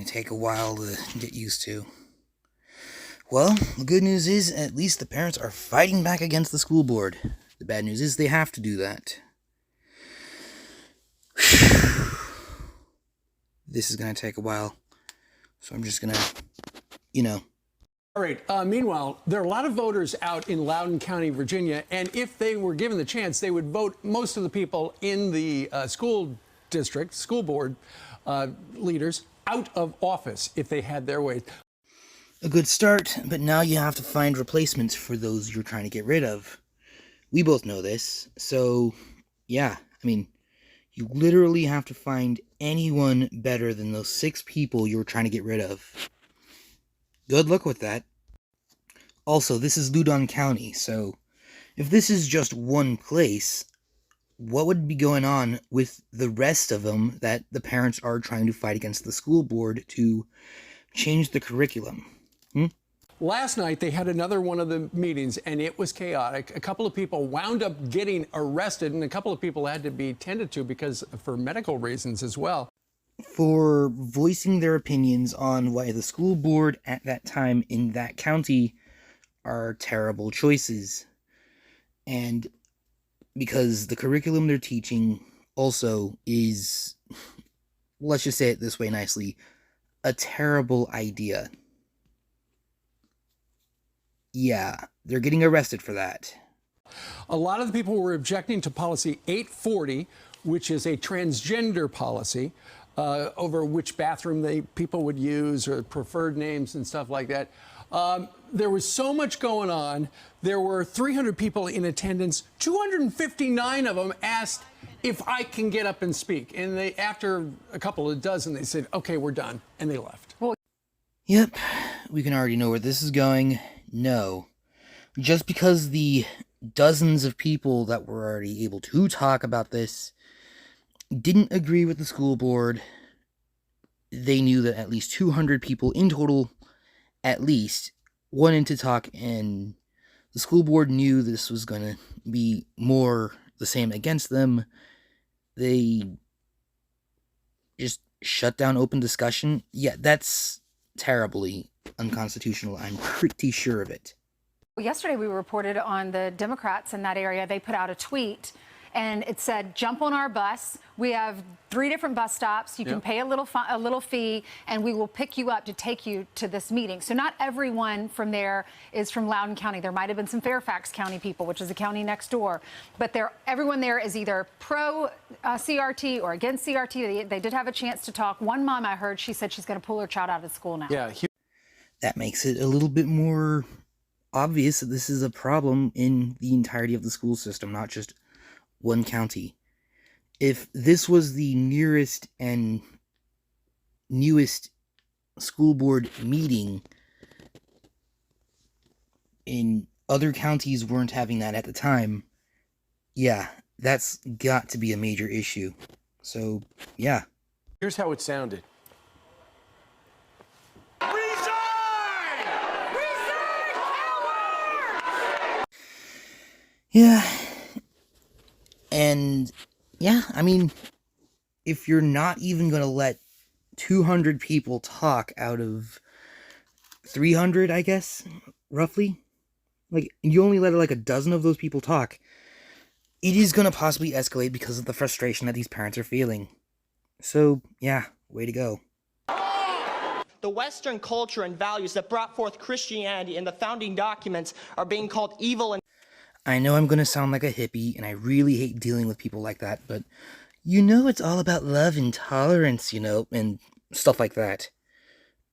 take a while to get used to. Well, the good news is, at least the parents are fighting back against the school board. The bad news is they have to do that. This is going to take a while, so I'm just going to, All right. Meanwhile, there are a lot of voters out in Loudoun County, Virginia, and if they were given the chance, they would vote most of the people in the school district, school board leaders out of office if they had their way. A good start, but now you have to find replacements for those you're trying to get rid of. We both know this, so yeah, you literally have to find anyone better than those 6 people you're trying to get rid of. Good luck with that. Also, this is Loudoun County, so if this is just one place, what would be going on with the rest of them that the parents are trying to fight against the school board to change the curriculum? Last night, they had another one of the meetings, and it was chaotic. A couple of people wound up getting arrested, and a couple of people had to be tended to because for medical reasons as well. For voicing their opinions on why the school board at that time in that county are terrible choices. And because the curriculum they're teaching also is, let's just say it this way nicely, a terrible idea. Yeah, they're getting arrested for that. A lot of the people were objecting to policy 840, which is a transgender policy over which bathroom people would use or preferred names and stuff like that. There was so much going on. There were 300 people in attendance. 259 of them asked if I can get up and speak. And after a couple of dozen, they said, okay, we're done. And they left. Yep, we can already know where this is going. No. Just because the dozens of people that were already able to talk about this didn't agree with the school board, they knew that at least 200 people in total, at least, wanted to talk, and the school board knew this was going to be more the same against them. They just shut down open discussion. Yeah, that's terribly unconstitutional. I'm pretty sure of it. Yesterday, we reported on the Democrats in that area. They put out a tweet, and it said, jump on our bus. We have 3 different bus stops. You can pay a little fee, and we will pick you up to take you to this meeting. So not everyone from there is from Loudoun County. There might have been some Fairfax County people, which is the county next door. But everyone there is either pro CRT or against CRT. They did have a chance to talk. One mom I heard, she said she's going to pull her child out of school now. Yeah. That makes it a little bit more obvious that this is a problem in the entirety of the school system, not just one county. If this was the nearest and newest school board meeting, and other counties weren't having that at the time, yeah, that's got to be a major issue. So, yeah. Here's how it sounded. Yeah. And, yeah, if you're not even going to let 200 people talk out of 300, I guess, roughly, you only let a dozen of those people talk, it is going to possibly escalate because of the frustration that these parents are feeling. So, yeah, way to go. The Western culture and values that brought forth Christianity in the founding documents are being called evil and I know I'm going to sound like a hippie, and I really hate dealing with people like that, but it's all about love and tolerance, and stuff like that.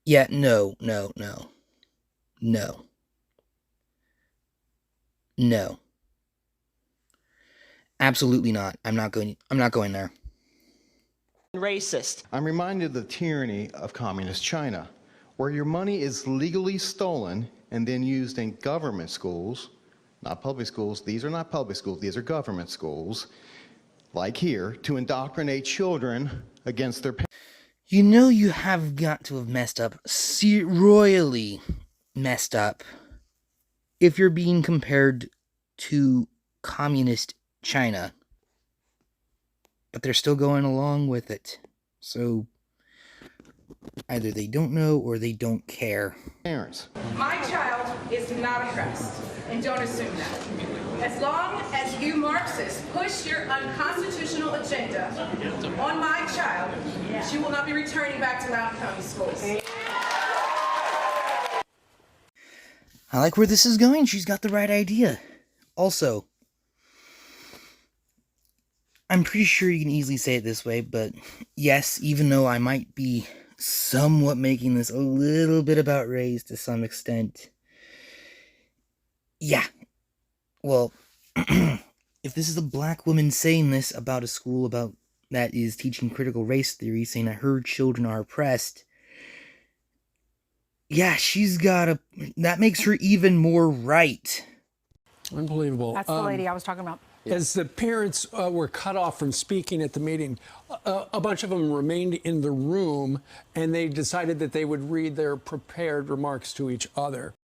Yeah, no. Absolutely not. I'm not going there. racist. I'm reminded of the tyranny of communist China, where your money is legally stolen and then used in government schools, not public schools. These are not public schools. These are government schools, like here, to indoctrinate children against their parents. You have got to have messed up, royally messed up, if you're being compared to communist China. But they're still going along with it. So, Either they don't know or they don't care. Parents. My child is not oppressed, and don't assume that. As long as you Marxists push your unconstitutional agenda on my child, she will not be returning back to Loudoun County Schools. I like where this is going. She's got the right idea. Also, I'm pretty sure you can easily say it this way, but yes, even though I might be somewhat making this a little bit about race to some extent, yeah, well, if this is a black woman saying this about a school that is teaching critical race theory, saying that her children are oppressed, yeah, that makes her even more right. Unbelievable. That's the lady I was talking about. As the parents were cut off from speaking at the meeting, a bunch of them remained in the room, and they decided that they would read their prepared remarks to each other.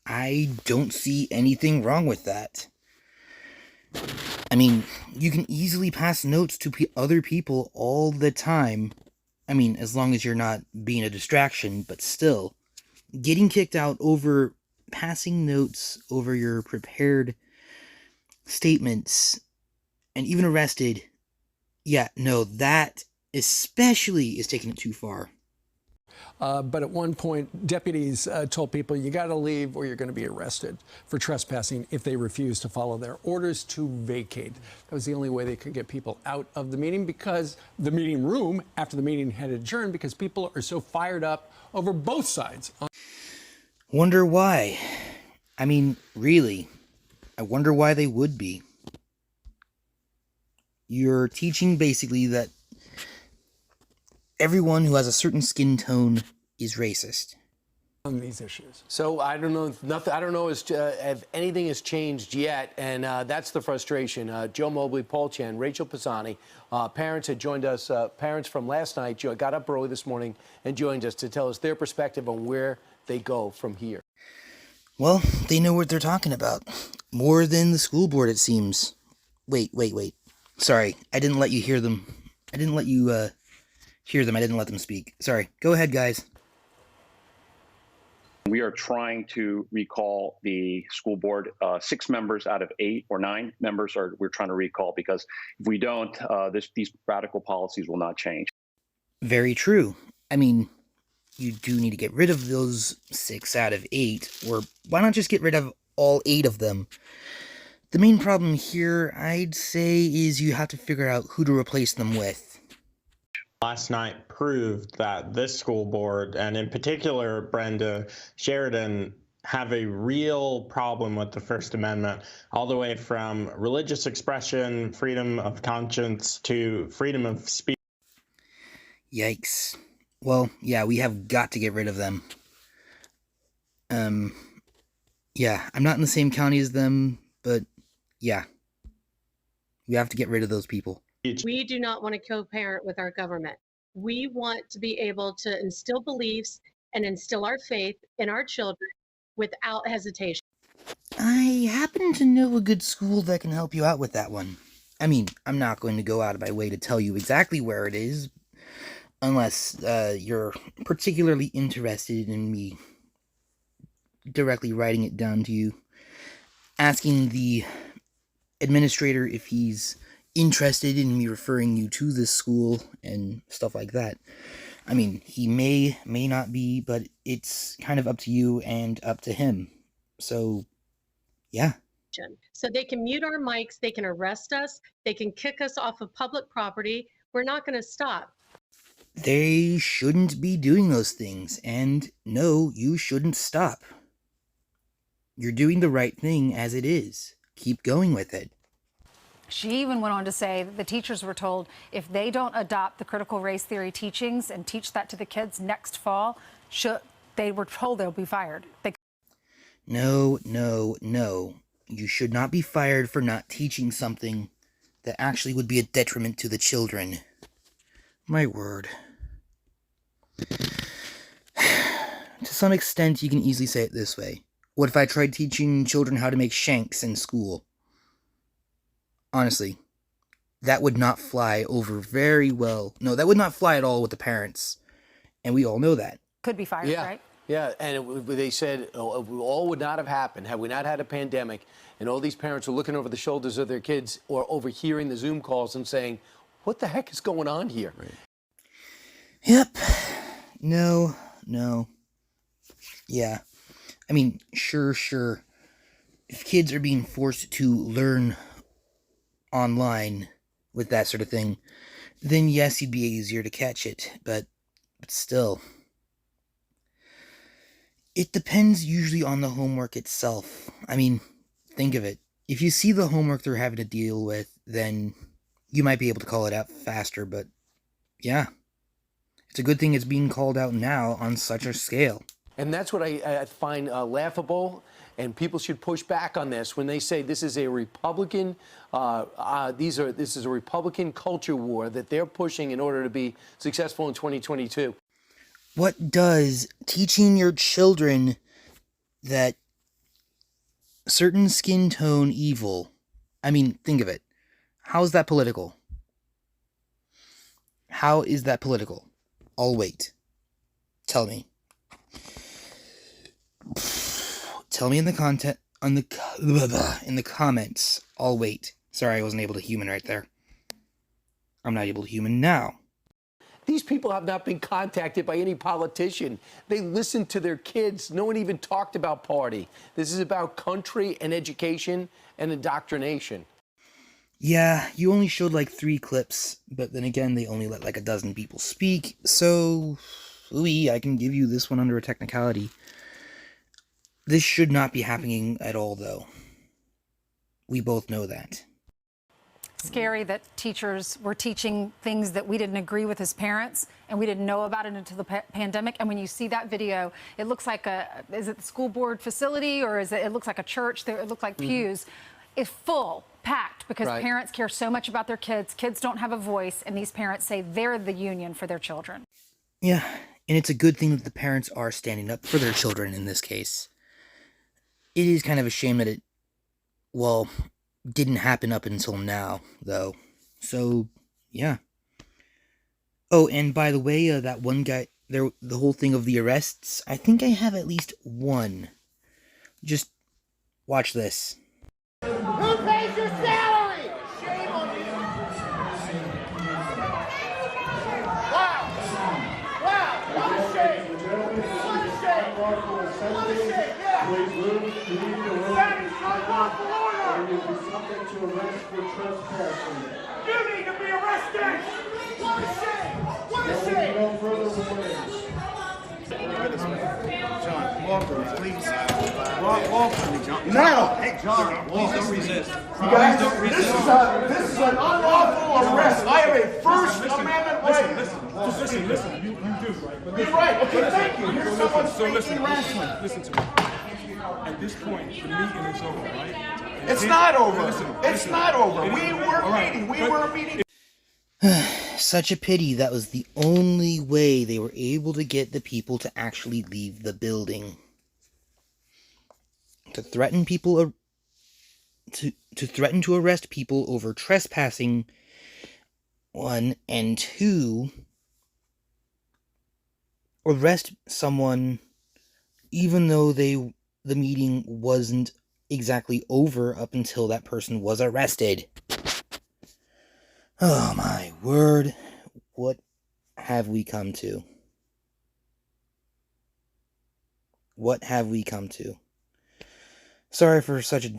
I don't see anything wrong with that. I mean, you can easily pass notes to other people all the time. I mean, as long as you're not being a distraction, but still. Getting kicked out over passing notes over your prepared statements and even arrested, yeah, no, that especially is taking it too far. But at one point, deputies told people, you got to leave or you're going to be arrested for trespassing if they refuse to follow their orders to vacate. That was the only way they could get people out of the meeting, because the meeting room after the meeting had adjourned, because people are so fired up over both sides. Wonder why? I mean, really, I wonder why they would be. You're teaching basically that everyone who has a certain skin tone is racist On these issues. So I don't know, I don't know if anything has changed yet, and that's the frustration. Joe Mobley, Paul Chen, Rachel Pisani, parents had joined us. Parents from last night got up early this morning and joined us to tell us their perspective on where they go from here. Well, they know what they're talking about. More than the school board, it seems. Wait. Sorry, I didn't let you hear them. I didn't let you hear them. I didn't let them speak. Sorry. Go ahead, guys. We are trying to recall the school board. 6 members out of 8 or 9 members we're trying to recall, because if we don't, these radical policies will not change. Very true. I mean, you do need to get rid of those 6 out of 8, or why not just get rid of all 8 of them? The main problem here, I'd say, is you have to figure out who to replace them with. Last night proved that this school board, and in particular Brenda Sheridan, have a real problem with the First Amendment, all the way from religious expression, freedom of conscience, to freedom of speech. Yikes. Well, yeah, we have got to get rid of them. Yeah, I'm not in the same county as them, but yeah. We have to get rid of those people. We do not want to co-parent with our government. We want to be able to instill beliefs and instill our faith in our children without hesitation. I happen to know a good school that can help you out with that one. I mean, I'm not going to go out of my way to tell you exactly where it is, unless you're particularly interested in me directly writing it down to you, asking the administrator if he's interested in me referring you to this school and stuff like that. I mean, he may not be, but it's kind of up to you and up to him. So, yeah. So they can mute our mics, they can arrest us, they can kick us off of public property. We're not going to stop. They shouldn't be doing those things, and no, you shouldn't stop. You're doing the right thing as it is. Keep going with it. She even went on to say that the teachers were told if they don't adopt the critical race theory teachings and teach that to the kids next fall, they were told they'll be fired. No. You should not be fired for not teaching something that actually would be a detriment to the children. My word. To some extent, you can easily say it this way. What if I tried teaching children how to make shanks in school? Honestly, that would not fly over very well. No, that would not fly at all with the parents. And we all know that. Could be fired, right? Yeah, and they said all would not have happened had we not had a pandemic, and all these parents are looking over the shoulders of their kids or overhearing the Zoom calls and saying, what the heck is going on here? Right. Yep. No. Yeah. I mean, sure. If kids are being forced to learn online with that sort of thing, then yes, you'd be easier to catch it, but still. It depends usually on the homework itself. I mean, think of it. If you see the homework they're having to deal with, then you might be able to call it out faster, but yeah. It's a good thing it's being called out now on such a scale. And that's what I find laughable, and people should push back on this when they say this is a Republican, this is a Republican culture war that they're pushing in order to be successful in 2022. What does teaching your children that certain skin tone evil, I mean, think of it. How is that political? How is that political? I'll wait. Tell me. Tell me in the in the comments. I'll wait. Sorry, I wasn't able to human right there. I'm not able to human now. These people have not been contacted by any politician. They listened to their kids. No one even talked about party. This is about country and education and indoctrination. Yeah, you only showed like 3 clips, but then again, they only let like a dozen people speak, so I can give you this one under a technicality. This should not be happening at all, though. We both know that. Scary that teachers were teaching things that we didn't agree with as parents, and we didn't know about it until the pandemic. And when you see that video, it looks like is it the school board facility, or it looks like a church? It looked like pews. It's full, packed, because parents care so much about their kids. Kids don't have a voice, and these parents say they're the union for their children. Yeah, and it's a good thing that the parents are standing up for their children in this case. It is kind of a shame that it, didn't happen up until now, though. So, yeah. Oh, and by the way, that one guy, the whole thing of the arrests, I think I have at least one. Just watch this. Who pays your salary? Shame on you. Wow. What a shame. What a shame, yeah. That is unlawful order. You will be subject to arrest for trespassing. You need to be arrested. What a shame. What a shame. No further warnings. John, walk with me, please. Walk with me, John. Now! Hey, John, please don't resist. You guys, this is an unlawful arrest. I have a First Amendment right. Listen. You do, right? But You're right. Okay, thank you. Here's someone speaking rationally. Listen to me. At this point, the meeting is over, right? It's not over. It's not over. We were meeting. Such a pity that was the only way they were able to get the people to actually leave the building. To threaten people, to threaten to arrest people over trespassing, 1, and 2, arrest someone even though the meeting wasn't exactly over up until that person was arrested. Oh my word, what have we come to? What have we come to? Sorry for such a